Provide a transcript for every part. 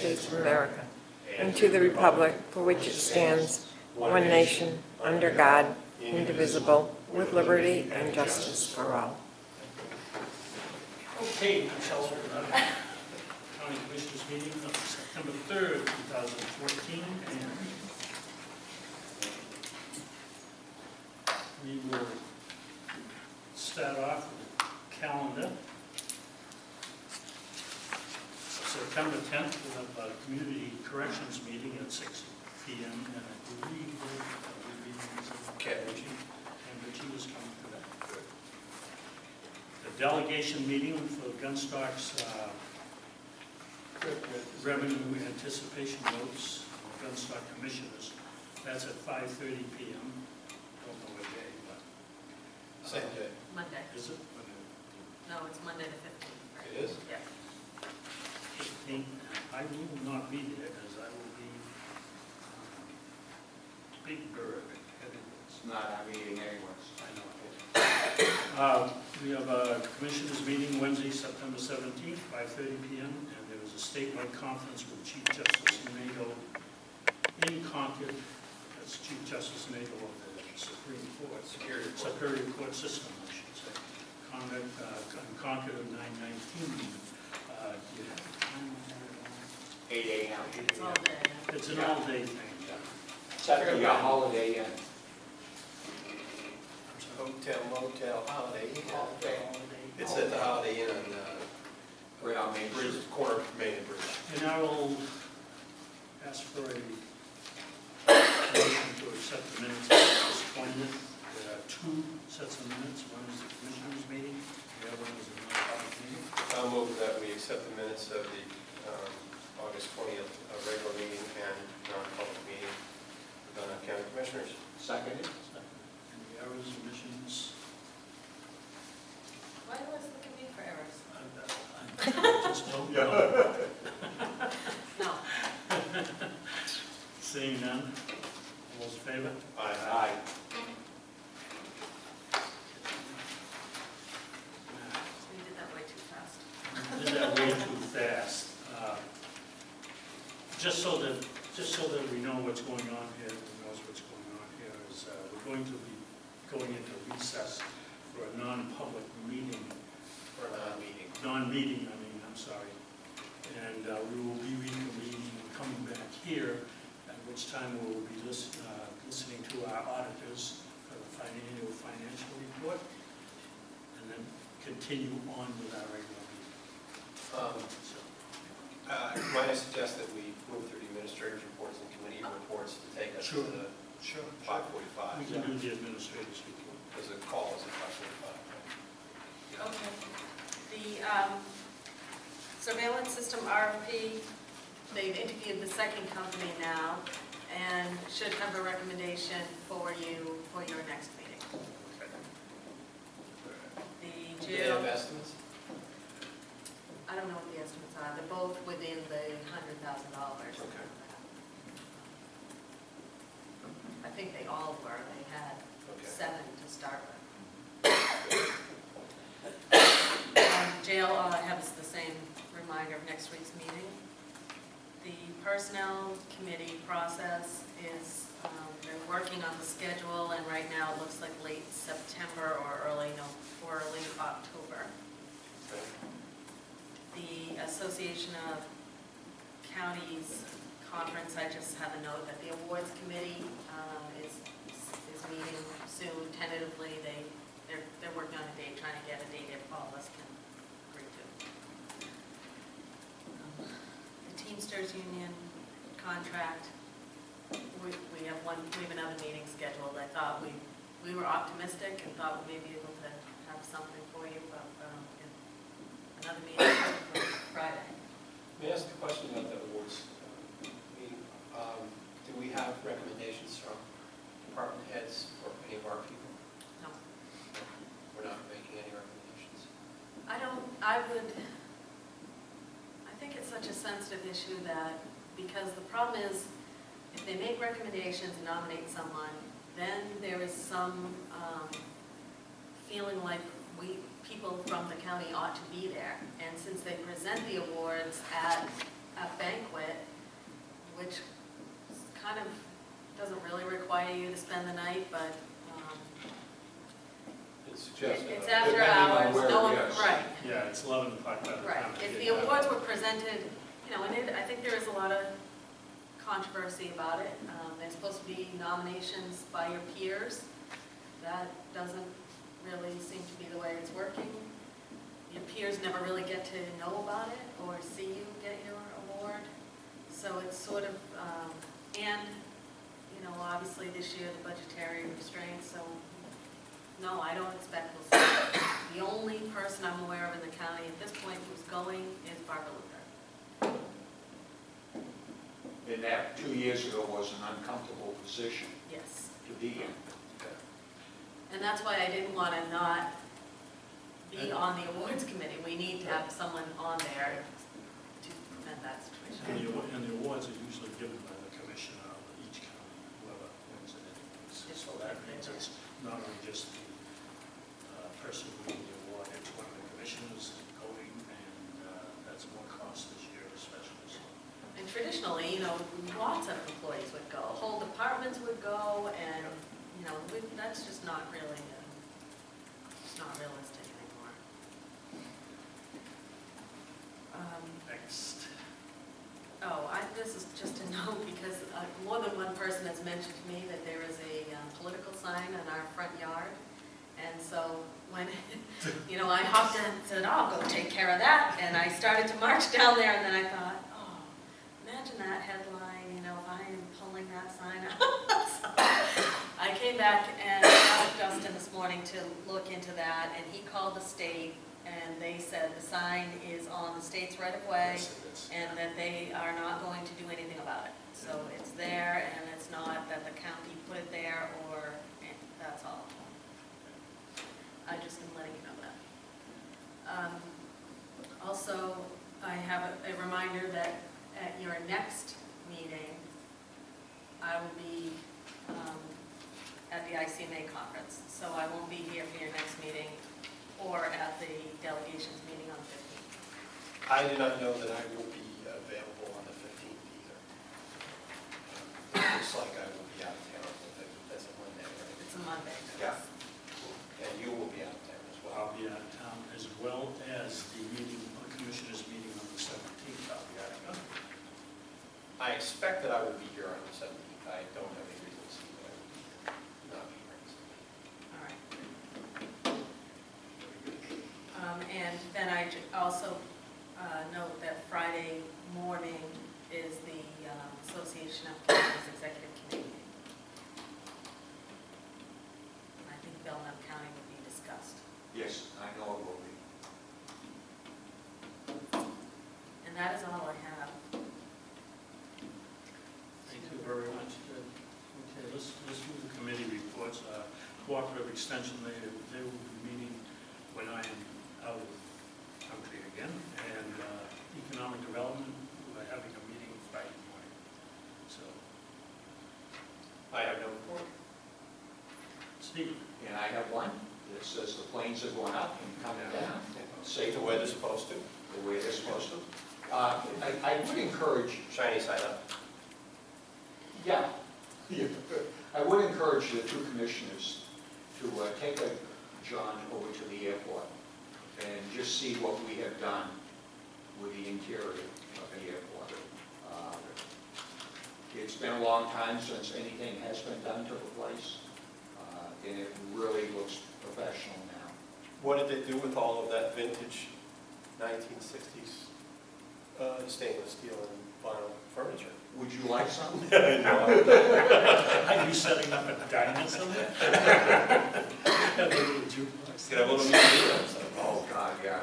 States of America and to the republic for which it stands, one nation, under God, indivisible, with liberty and justice for all. Okay, we shall open the County Commissioners meeting of September 3rd, 2014, and we will start off with the calendar. September 10th, we'll have a community corrections meeting at 6 p.m. and I believe Richie is coming to that. The delegation meeting for Gunstock's revenue anticipation notes, Gunstock Commissioners, that's at 5:30 p.m. Don't know what day, but. Same day. Monday. Is it? No, it's Monday the 15th. Right? It is? Yeah. 15th. I will not be there because I will be Big Bird. It's not our meeting anyway. I know. We have a commissioners meeting Wednesday, September 17th, 5:30 p.m. And there is a statewide conference with Chief Justice Nagle in Concord. That's Chief Justice Nagle of the Supreme Court. Superior Court system, I should say. Concord of 919. Do you have a time on that? 8 a.m. It's all day. It's an all-day thing. It's after your holiday Inn. Hotel, motel, Holiday Inn. Holiday. It's at the Holiday Inn on Right on Main Bridge, Street. corner of Main and Bridge. And I will ask for a motion to accept the minutes of August 20th. There are two sets of minutes. One is the commissioners meeting, the other one is a non-public meeting. I'll move that we accept the minutes of the August 20th regular meeting and non-public meeting with the County Commissioners. Seconded. Any errors, omissions? Why do you always look at me for errors? I just don't know. No. Seeing none, all those in favor? Aye. We did that way too fast. Did that way too fast. Just so that we know what's going on here, who knows what's going on here, is we're going to be going into recess for a non-public meeting. For a non-meeting. Non-meeting, I'm sorry. And we will be reconvening and coming back here, at which time we will be listening to our auditors for the annual financial report, and then continue on with our regular meeting. So, Might I suggest that we move through the administrator's reports and committee reports to take us to Sure. the Sure. 5:45? We can do the administrator's report. Because the call is at 5:45. Okay. The surveillance system RFP, they've interviewed the second company now and should have a recommendation for you for your next meeting. The Do they have jail, estimates? I don't know what the estimates are. They're both within the $100,000. Okay. I think they all were. They had Okay. 7 to start with. Jail has the same reminder of next week's meeting. The personnel committee process is, they're working on the schedule, and right now it looks like late September or early October. Okay. The Association of Counties Conference, I just have a note that the awards committee is meeting soon tentatively. They're working on a date, trying to get a date if all of us can agree to. The Teamsters Union contract, we have another meeting scheduled. I thought we were optimistic and thought we may be able to have something for you, but another meeting for Friday. May I ask a question about the awards meeting? Do we have recommendations from department heads for any of our people? No. We're not making any recommendations. I think it's such a sensitive issue that, because the problem is, if they make recommendations and nominate someone, then there is some feeling like people from the county ought to be there. And since they present the awards at a banquet, you to spend the night, but It's suggested. it's after Depending on hours, where no it one, is. right, Yeah, it's 11 o'clock by the right. time. If I the get done. awards were presented, I think there is a lot of controversy about it. There's supposed to be nominations by your peers. That doesn't really seem to be the way it's working. Your peers never really get to know about it or see you get your award. So it's sort of, obviously this year the budgetary restraints, so no, I don't expect we'll see it. The only person I'm aware of in the county at this point who's going is Barbara Luker. And that 2 years ago was an uncomfortable position Yes. to be in. And that's why I didn't want to not be on the awards committee. We need to have someone on there to prevent that situation. And the awards are usually given by the commissioner of each county, whoever wins it anyways. So that means it's not only just the person winning the award, it's one of the commissioners going, and that's more cost this year especially. So And traditionally, lots of employees would go, whole departments would go, and, that's just not really, it's not realistic anymore. Next. This is just a note, because more than one person has mentioned to me that there is a political sign in our front yard. And so when, I hopped in and said, I'll go take care of that. And I started to march down there, and then I thought, imagine that headline, I am pulling that sign out. So I came back and asked Justin this morning to look into that, and he called the state, and they said the sign is on the state's right of way, Yes, it is. and that they are not going to do anything about it. So it's there, and it's not that the county put it there, or, that's all. I just am letting you know that. Also, I have a reminder that at your next meeting, I will be at the ICMA conference. So I won't be here for your next meeting or at the delegations meeting on the 15th. I do not know that I will be available on the 15th either. It looks like I will be out of town, but that's a Monday, right? It's a Monday. Yeah. And you will be out of town as well. I'll be out of town, as well as the meeting, the commissioners meeting on the 17th. I'll be out of town. I expect that I will be here on the 17th. I don't have any reason to see that I will not be here. All right. And then I also note that Friday morning is the Association of Counties Executive Committee meeting. I think Belknap County will be discussed. Yes, I know it will be. And that is all I have. Thank you very much. Okay, let's move the committee reports. Cooperative Extension, they will be meeting when I am out of country again. And Economic Development, we're having a meeting Friday morning. So, I have no report. Steve? And I have one that says the planes are going up and coming down. Say the way they're supposed to. The way they're supposed to. I would encourage, Shiny side up. yeah, I would encourage the two commissioners to take John over to the airport and just see what we have done with the interior of the airport. It's been a long time since anything has been done to the place, and it really looks professional now. What did they do with all of that vintage 1960s stainless steel and vinyl furniture? Would you like some? Are you setting up a diner somewhere? Have a little jukebox. Get a little museum. Oh, God, yeah.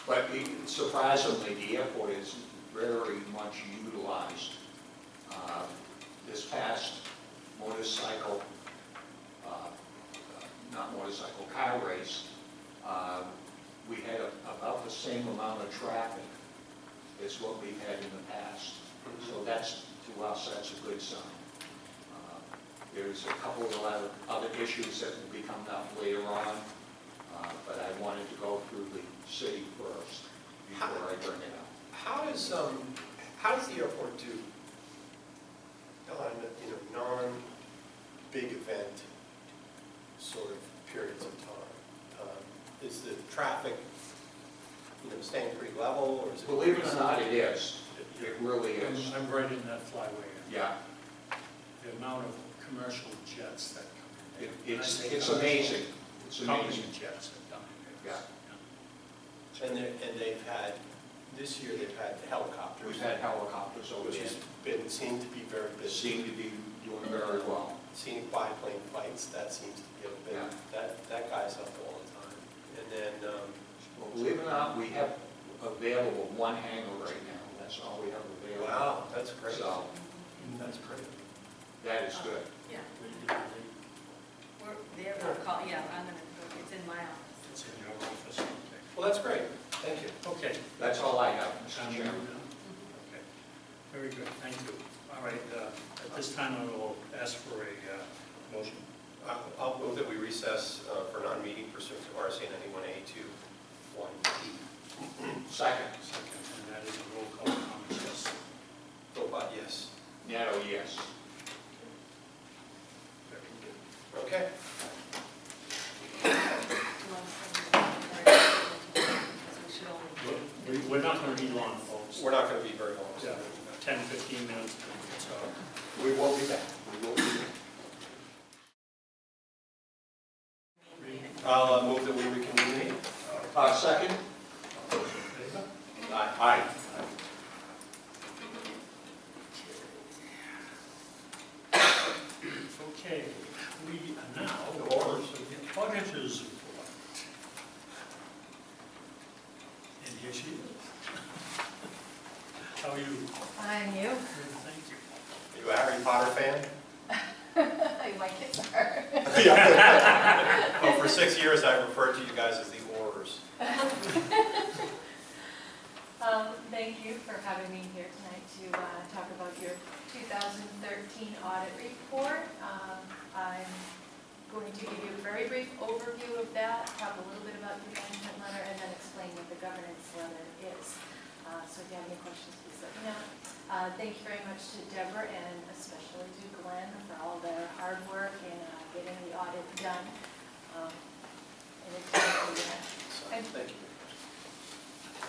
But surprisingly, the airport is very much utilized. This past motorcycle, car race, we had about the same amount of traffic as what we've had in the past. So that's, to us, that's a good sign. There's a couple of other issues that will be coming up later on, but I wanted to go through the city first before I bring it up. How does the airport do? on, non-big event sort of periods of time? Is the traffic, staying pretty level, or is it? Believe it or not, it is. It really is. I'm right in that flyway. Yeah, The amount of commercial jets that come in. it's amazing. It's Company amazing. jets have done it. Yeah. And they've had, this year they've had helicopters. We've had helicopters over Which there. has been, seemed to be very They busy. seem to be doing very well. Scenic biplane fights, that seems to be a bit, Yeah. that guy's up all the time. And then, Well, believe it or not, we have available one hangar right now. That's all we have available. wow, that's great. So That's great. that is good. Yeah, It's we're there, we'll call, yeah, I'm gonna, it's in my office. in your office. Okay. Well, that's great. Thank you. Okay. That's all I have, Mr. Sound Chairman. good? Okay. Very good, thank you. All right, at this time, I will ask for a motion. I'll move that we recess for non-meeting pursuant to RSA 91A2 1E. Second. Second, and that is a roll call comment, yes. Philpott, yes. Nato, yes. Very good. Okay. Do you want to send me because we should only. We're not going to be long, folks. We're not going to be very long. Yeah, 10, 15 minutes, so. We will be back. We will be back. I'll move that we reconvene the meeting. Second? Aye. Aye. Okay, we are now The orders. the auditor's report. And here she is. How are you? I'm you. Good, thank you. Are you a Harry Potter fan? My kids are. Oh, for 6 years I referred to you guys as the Aurors. Thank you for having me here tonight to talk about your 2013 audit report. I'm going to give you a very brief overview of that, talk a little bit about the management letter, and then explain what the governance letter is. So if you have any questions, please let me know. Thank you very much to Deborah and especially to Glenn for all their hard work in getting the audit done. And it's So, thank you.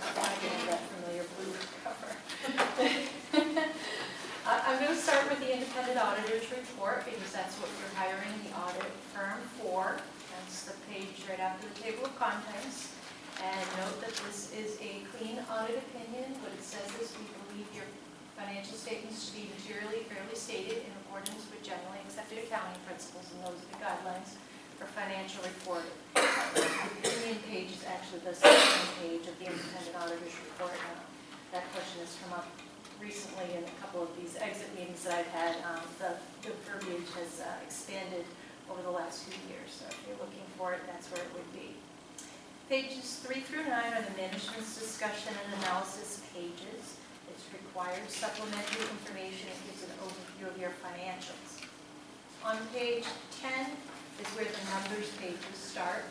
I'm getting that familiar blue cover. I'm going to start with the independent auditor's report because that's what you're hiring the audit firm for. That's the page right after the table of contents. And note that this is a clean audit opinion. What it says is we believe your financial statements to be materially fairly stated in accordance with generally accepted accounting principles, and those are the guidelines for financial reporting. The opinion page is actually the second page of the independent auditor's report. That question has come up recently in a couple of these exit meetings that I've had. The verbiage has expanded over the last few years, so if you're looking for it, that's where it would be. Pages 3 through 9 are the management's discussion and analysis pages. It's required supplementary information. It gives an overview of your financials. On page 10 is where the numbers pages start,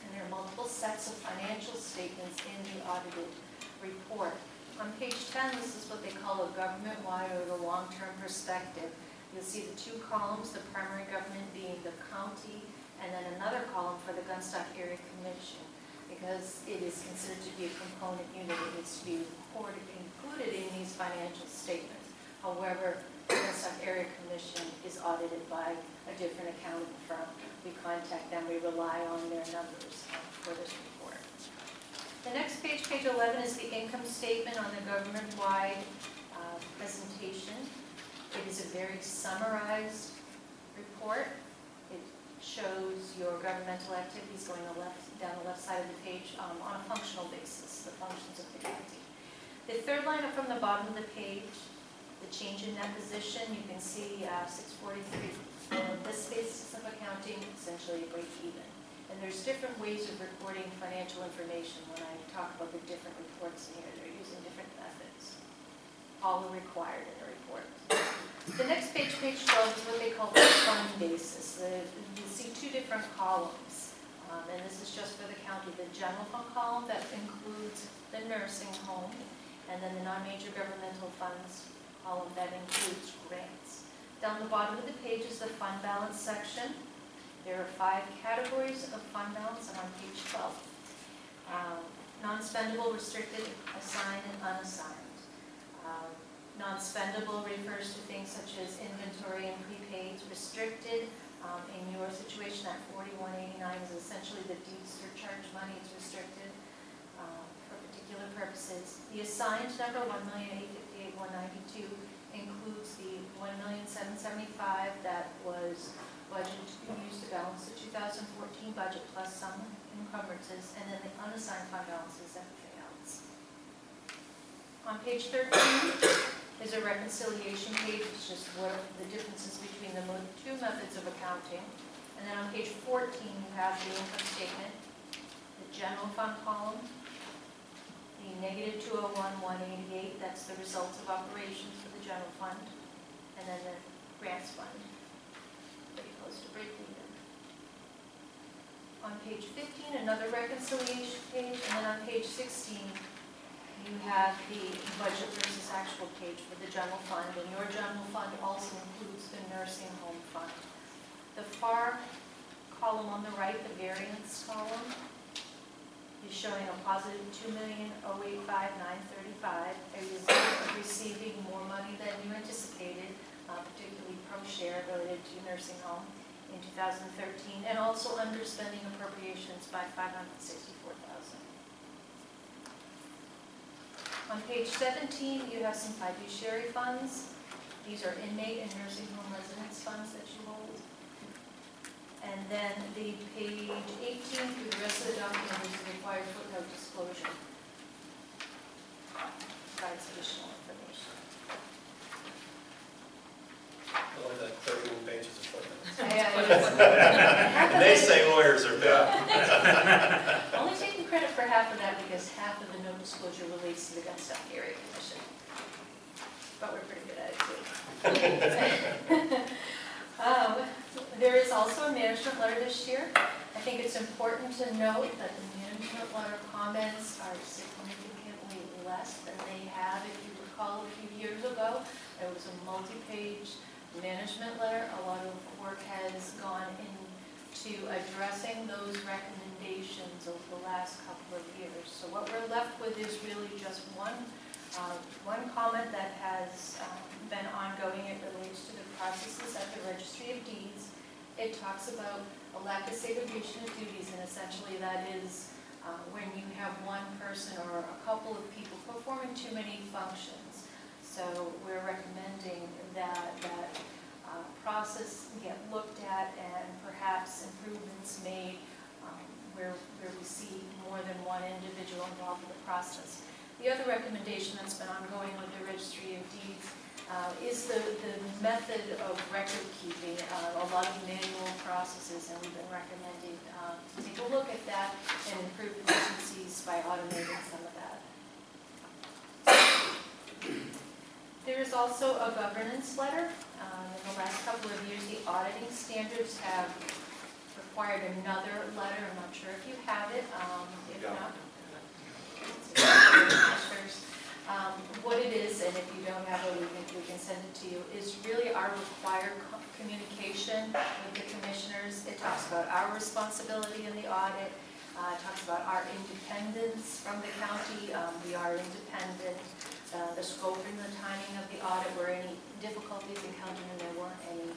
and there are multiple sets of financial statements in the audited report. On page 10, this is what they call a government-wide or the long-term perspective. You'll see the two columns, the primary government being the county, and then another column for the Gunstock Area Commission. Because it is considered to be a component unit, it needs to be included in these financial statements. However, the Gunstock Area Commission is audited by a different accounting firm. We contact them, we rely on their numbers for this report. The next page, page 11, is the income statement on the government-wide presentation. It is a very summarized report. It shows your governmental activities going down the left side of the page on a functional basis, the functions of the county. The third line up from the bottom of the page, the change in that position, you can see 643 for this basis of accounting, essentially a break even. And there's different ways of recording financial information. When I talk about the different reports in here, they're using different methods. All are required in a report. The next page, page 12, is what they call the fund basis. You see two different columns, and this is just for the county. The general fund column that includes the nursing home, and then the non-major governmental funds column that includes grants. Down the bottom of the page is the fund balance section. There are 5 categories of fund balance, and on page 12. Non-spendable, restricted, assigned, and unassigned. Non-spendable refers to things such as inventory and prepaids. Restricted, in your situation, that 4189 is essentially the deed surcharge money. It's restricted for particular purposes. The assigned number, $1,858,192, includes the $1,775,000 that was budgeted to be used to balance the 2014 budget plus some encumbrances, and then the unassigned fund balance is everything else. On page 13 is a reconciliation page. It's just what are the differences between the 2 methods of accounting. And then on page 14 you have the income statement, the general fund column, the negative 201,188, that's the results of operations for the general fund, and then the grants fund, pretty close to break even. On page 15, another reconciliation page, and then on page 16, you have the budget versus actual page for the general fund, and your general fund also includes the nursing home fund. The far column on the right, the variance column, is showing a positive $2,085,935, a result of receiving more money than you anticipated, particularly pro share related to nursing home in 2013, and also underspending appropriations by $564,000. On page 17, you have some fiduciary funds. These are inmate and nursing home residence funds that you hold. And then the page 18 through the rest of the document is the required footnote disclosure. Provides additional information. I love that 13 pages of footnotes. Yeah, And they say lawyers are bad. only taking credit for half of that because half of the no disclosure relates to the Gun Stock Area Commission. But we're pretty good at it too. There is also a management letter this year. I think it's important to note that the management letter comments are significantly less than they have. If you recall, a few years ago, there was a multi-page management letter. A lot of work has gone into addressing those recommendations over the last couple of years. So what we're left with is really just one comment that has been ongoing. It relates to the processes at the Registry of Deeds. It talks about a lack of segregation of duties, and essentially that is when you have one person or a couple of people performing too many functions. So we're recommending that process get looked at and perhaps improvements made where we see more than one individual involved in the process. The other recommendation that's been ongoing with the Registry of Deeds is the method of record keeping, a lot of manual processes, and we've been recommending to take a look at that and improve efficiencies by automating some of that. There is also a governance letter. In the last couple of years, the auditing standards have required another letter. I'm not sure if you have it. If not, what it is, and if you don't have it, we can send it to you, is really our required communication with the commissioners. It talks about our responsibility in the audit. It talks about our independence from the county. We are independent. The scope and the timing of the audit, were any difficulties encountered, and there weren't any.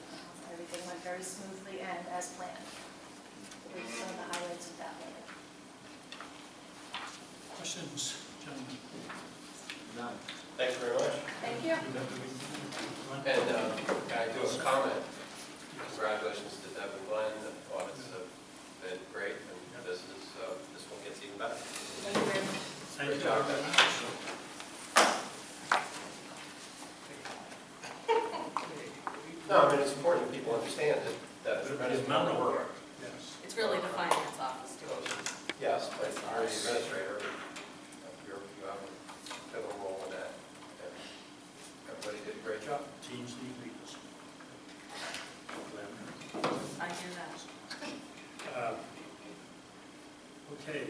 Everything went very smoothly and as planned. Here's some of the highlights of that letter. Questions, gentlemen? None. Thanks very much. Thank you. And I do have a comment. Congratulations to Deb and Glenn. The audits have been great, and this one gets even better. Thank you very much. Thank you Good job. very much. No, I mean, it's important that people understand that It's tremendous amount of memorable work work, yes. It's really the finance office too. goes. Yes, but you're the administrator, you have a pivotal role in that. And everybody did a great job. Teams need leaders. I hear that. Okay,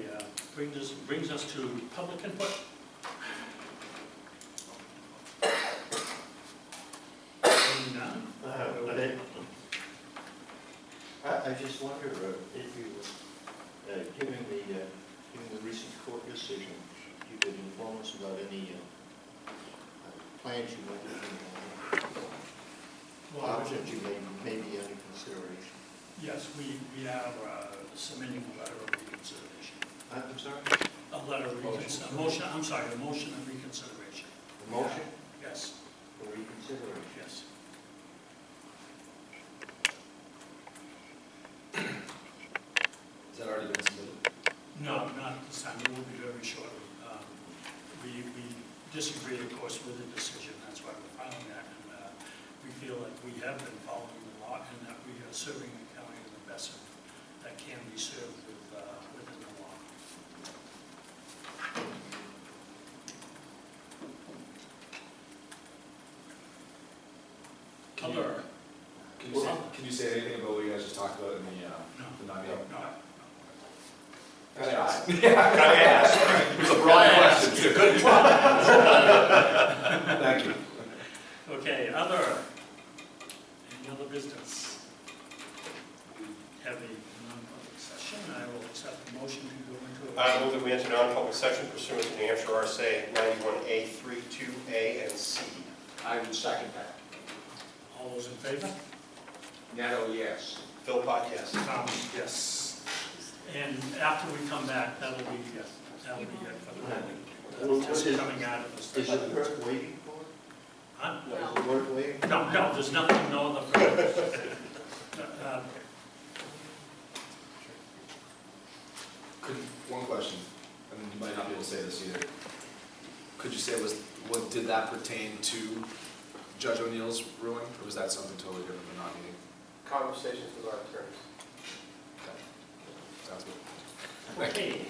brings us to public input. I just wonder if you, given the recent court decision, you could inform us about any plans you might have, options you may be under consideration. Yes, we are submitting a letter of reconsideration. I'm sorry? A letter of reconsideration, a motion, I'm sorry, a motion of reconsideration. A motion Yes, for reconsideration? yes. Has that already been submitted? No, not this time, it will be very shortly. We disagree, of course, with the decision, that's why we're filing that, and we feel like we have been following the law and that we are serving the county in the best that can be served within the law. Other, Can you say anything about what you guys just talked about in the non-meeting? no. Gotta ask. Yeah, gotta ask. It was a broad question, it's a good one. Thank you. Okay, any other business? We have a non-public session, I will accept the motion to go into a. I move that we enter non-public session pursuant to New Hampshire RSA 91A, 32A, and C. I would second that. All those in favor? Netto, yes. Philpott, yes. Thomas, yes. And after we come back, that'll be it for the moment. Just coming out of the Is session. it worth waiting for? Huh? Is it worth waiting? No, there's nothing, no other. One question, and you might not be able to say this either. Could you say did that pertain to Judge O'Neill's ruling, or was that something totally different than non-meeting? Conversations with our attorneys. Okay. Sounds good. Okay.